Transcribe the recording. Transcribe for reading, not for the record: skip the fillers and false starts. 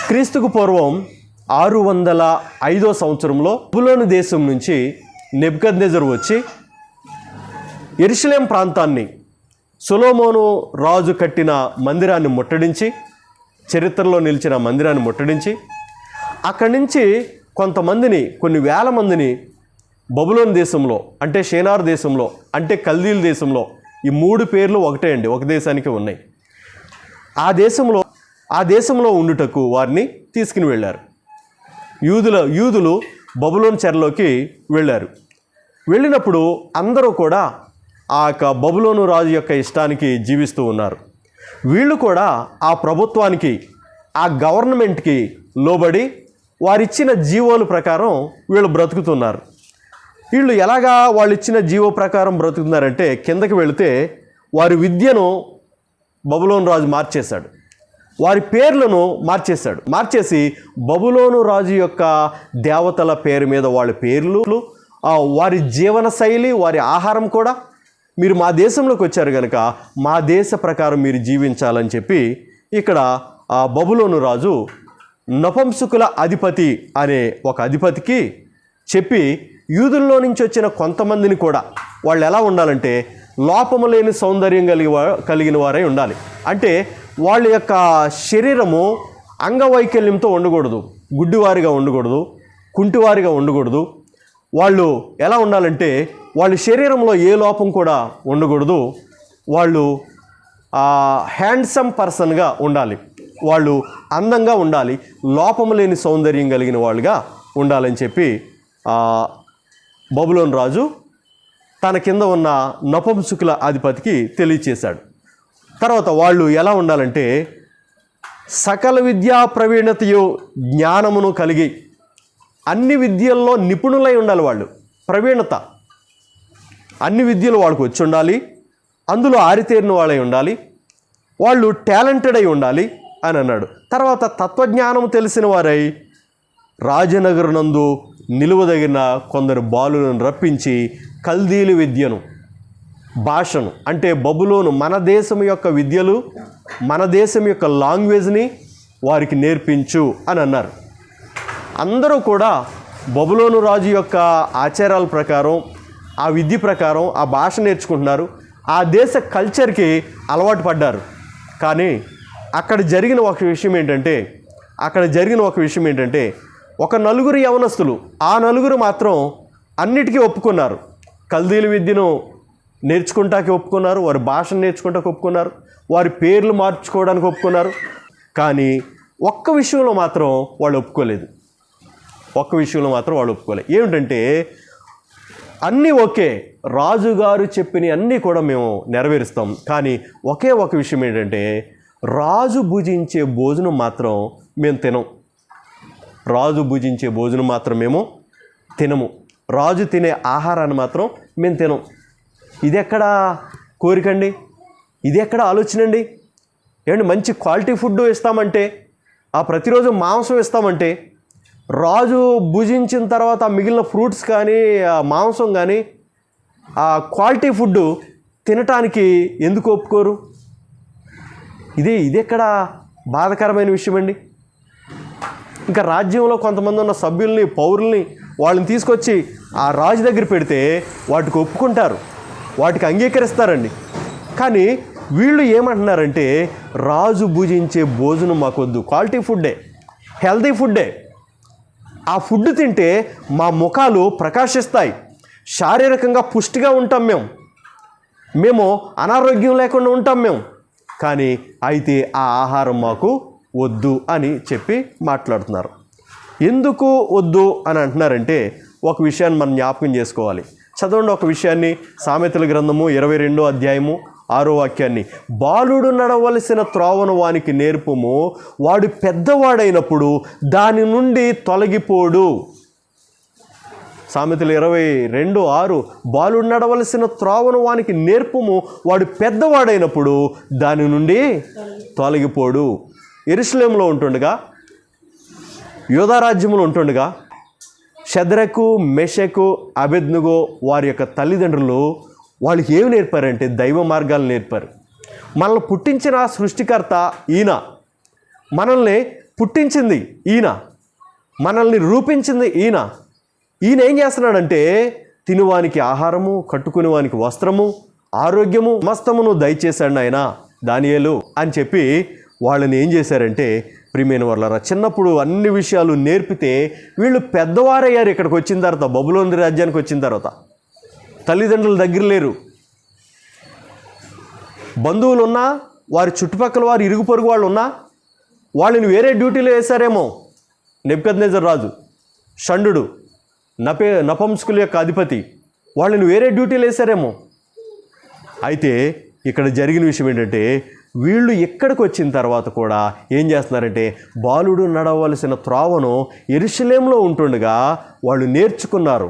క్రీస్తుకు పూర్వం 605 సంవత్సరంలో బబులోను దేశం నుంచి నెబుకద్నెజరు వచ్చి యెరూషలేం ప్రాంతాన్ని సొలొమోను రాజు కట్టిన మందిరాన్ని ముట్టడించి, చరిత్రలో నిలిచిన మందిరాన్ని ముట్టడించి, అక్కడి నుంచి కొంతమందిని, కొన్ని వేల మందిని బబులోను దేశంలో, అంటే షేనార్ దేశంలో, అంటే కల్దీల దేశంలో, ఈ 3 పేర్లు ఒకటే అండి, ఒక దేశానికి ఉన్నాయి. ఆ దేశంలో ఉండుటకు వారిని తీసుకుని వెళ్ళారు. యూదులు బబులోను చెరలోకి వెళ్ళారు. వెళ్ళినప్పుడు అందరూ కూడా ఆ యొక్క బబులోను రాజు యొక్క ఇష్టానికి జీవిస్తూ ఉన్నారు. వీళ్ళు కూడా ఆ ప్రభుత్వానికి, ఆ గవర్నమెంట్కి లోబడి వారిచ్చిన జీవోల ప్రకారం వీళ్ళు బ్రతుకుతున్నారు. వీళ్ళు ఎలాగా వాళ్ళు ఇచ్చిన జీవో ప్రకారం బ్రతుకుతున్నారంటే, కిందకి వెళితే వారి విద్యను బబులోను రాజు మార్చేశాడు, వారి పేర్లను మార్చేసి బబులోను రాజు యొక్క దేవతల పేరు మీద వాళ్ళ పేర్లు, వారి జీవన శైలి, వారి ఆహారం కూడా, మీరు మా దేశంలోకి వచ్చారు కనుక మా దేశ ప్రకారం మీరు జీవించాలని చెప్పి ఇక్కడ ఆ బబులోను రాజు నపుంసకుల అధిపతి అనే ఒక అధిపతికి చెప్పి, యూదుల్లో నుంచి వచ్చిన కొంతమందిని కూడా వాళ్ళు ఎలా ఉండాలంటే లోపము లేని సౌందర్యం కలిగిన వారై ఉండాలి. అంటే వాళ్ళ యొక్క శరీరము అంగవైకల్యంతో ఉండకూడదు, గుడ్డివారిగా ఉండకూడదు, కుంటివారిగా ఉండకూడదు. వాళ్ళు ఎలా ఉండాలంటే వాళ్ళ శరీరంలో ఏ లోపం కూడా ఉండకూడదు. వాళ్ళు హ్యాండ్సమ్ పర్సన్గా ఉండాలి, వాళ్ళు అందంగా ఉండాలి, లోపము లేని సౌందర్యం కలిగిన వాళ్ళుగా ఉండాలని చెప్పి బబులోను రాజు తన కింద ఉన్న నపుంసకుల అధిపతికి తెలియచేశాడు. తర్వాత వాళ్ళు ఎలా ఉండాలంటే సకల విద్యా ప్రవీణతయు జ్ఞానమును కలిగి అన్ని విద్యల్లో నిపుణులై ఉండాలి. వాళ్ళు ప్రవీణత, అన్ని విద్యలు వాళ్ళకు వచ్చి ఉండాలి, అందులో ఆరితేరిన వాళ్ళై ఉండాలి, వాళ్ళు టాలెంటెడ్ అయి ఉండాలి అని అన్నాడు. తర్వాత తత్వజ్ఞానం తెలిసిన వారై రాజనగరునందు నిలువదగిన కొందరు బాలులను రప్పించి కల్దీల విద్యను, భాషను, అంటే బబులోను మన దేశం యొక్క విద్యలు, మన దేశం యొక్క లాంగ్వేజ్ని వారికి నేర్పించు అని అన్నారు. అందరూ కూడా బబులోను రాజు యొక్క ఆచారాల ప్రకారం, ఆ విద్య ప్రకారం ఆ భాష నేర్చుకుంటున్నారు, ఆ దేశ కల్చర్కి అలవాటు పడ్డారు. కానీ అక్కడ జరిగిన ఒక విషయం ఏంటంటే ఒక నలుగురు యవనస్తులు, ఆ నలుగురు మాత్రం అన్నిటికీ ఒప్పుకున్నారు. కల్దీల విద్యను నేర్చుకుంటానికి ఒప్పుకున్నారు, వారి భాషను నేర్చుకుంటానికి ఒప్పుకున్నారు, వారి పేర్లు మార్చుకోవడానికి ఒప్పుకున్నారు. కానీ ఒక్క విషయంలో మాత్రం వాళ్ళు ఒప్పుకోలేదు. ఏమిటంటే అన్నీ ఓకే, రాజుగారు చెప్పిన అన్నీ కూడా మేము నెరవేరుస్తాం, కానీ ఒకే ఒక విషయం ఏంటంటే రాజు భుజించే భోజనం మాత్రం మేము తినం. రాజు తినే ఆహారాన్ని మాత్రం మేము తినం. ఇది ఎక్కడ కోరికండి, ఇది ఎక్కడ ఆలోచన అండి? ఏమంటే మంచి క్వాలిటీ ఫుడ్ ఇస్తామంటే, ప్రతిరోజు మాంసం ఇస్తామంటే, రాజు భుజించిన తర్వాత మిగిలిన ఫ్రూట్స్ కానీ మాంసం కానీ క్వాలిటీ ఫుడ్ తినటానికి ఎందుకు ఒప్పుకోరు? ఇది ఎక్కడ బాధాకరమైన విషయం అండి. ఇంకా రాజ్యంలో కొంతమంది ఉన్న సభ్యుల్ని, పౌరుల్ని, వాళ్ళని తీసుకొచ్చి ఆ రాజు దగ్గర పెడితే వాటికి ఒప్పుకుంటారు, వాటికి అంగీకరిస్తారండి. కానీ వీళ్ళు ఏమంటున్నారంటే రాజు భుజించే భోజనం మాకొద్దు, క్వాలిటీ ఫుడ్డే, హెల్తీ ఫుడ్డే, ఆ ఫుడ్ తింటే మా ముఖాలు ప్రకాశిస్తాయి, శారీరకంగా పుష్టిగా ఉంటాం, మేము అనారోగ్యం లేకుండా ఉంటాం కానీ అయితే ఆ ఆహారం మాకు వద్దు అని చెప్పి మాట్లాడుతున్నారు. ఎందుకు వద్దు అని అంటున్నారంటే ఒక విషయాన్ని మనం జ్ఞాపకం చేసుకోవాలి. చదవండి ఒక విషయాన్ని, సామెతల గ్రంథము 22వ అధ్యాయము 6వ వాక్యాన్ని. బాలుడు నడవలసిన త్రోవను వానికి నేర్పుము, వాడు పెద్దవాడైనప్పుడు దాని నుండి తొలగిపోడు. సామెతలు 22:6. బాలుడు నడవలసిన త్రోవను వానికి నేర్పుము, వాడు పెద్దవాడైనప్పుడు దాని నుండి తొలగిపోడు. యెరూషలేములో ఉంటుండగా, యూదారాజ్యంలో ఉంటుండగా షద్రకు, మెషకు, అబేద్నెగో వారి యొక్క తల్లిదండ్రులు వాళ్ళకి ఏమి నేర్పారంటే దైవ మార్గాలు నేర్పారు. మనల్ని పుట్టించిన సృష్టికర్త ఈయన, మనల్ని పుట్టించింది ఈయన, మనల్ని రూపించింది ఈయన. ఈయన ఏం చేస్తున్నాడంటే తినువానికి ఆహారము, కట్టుకునేవానికి వస్త్రము, ఆరోగ్యము సమస్తమును దయచేశాడు ఆయన దానియేలు అని చెప్పి వాళ్ళని ఏం చేశారంటే, ప్రియమైన వాళ్ళరా, చిన్నప్పుడు అన్ని విషయాలు నేర్పితే వీళ్ళు పెద్దవారయ్యారు. ఇక్కడికి వచ్చిన తర్వాత, బబులోను రాజ్యానికి వచ్చిన తర్వాత తల్లిదండ్రుల దగ్గర లేరు. బంధువులు ఉన్నా, వారి చుట్టుపక్కల వారు ఇరుగు పొరుగు వాళ్ళు ఉన్నా వాళ్ళని వేరే డ్యూటీలో వేశారేమో. నెబుకద్నెజర్ రాజు, షండు, నపుంసకుల యొక్క అధిపతి, వాళ్ళని వేరే డ్యూటీలో వేశారేమో. అయితే ఇక్కడ జరిగిన విషయం ఏంటంటే, వీళ్ళు ఎక్కడికి వచ్చిన తర్వాత కూడా ఏం చేస్తున్నారంటే, బాలుడు నడవలసిన త్రోవను యెరూషలేములో ఉంటుండగా వాళ్ళు నేర్చుకున్నారు.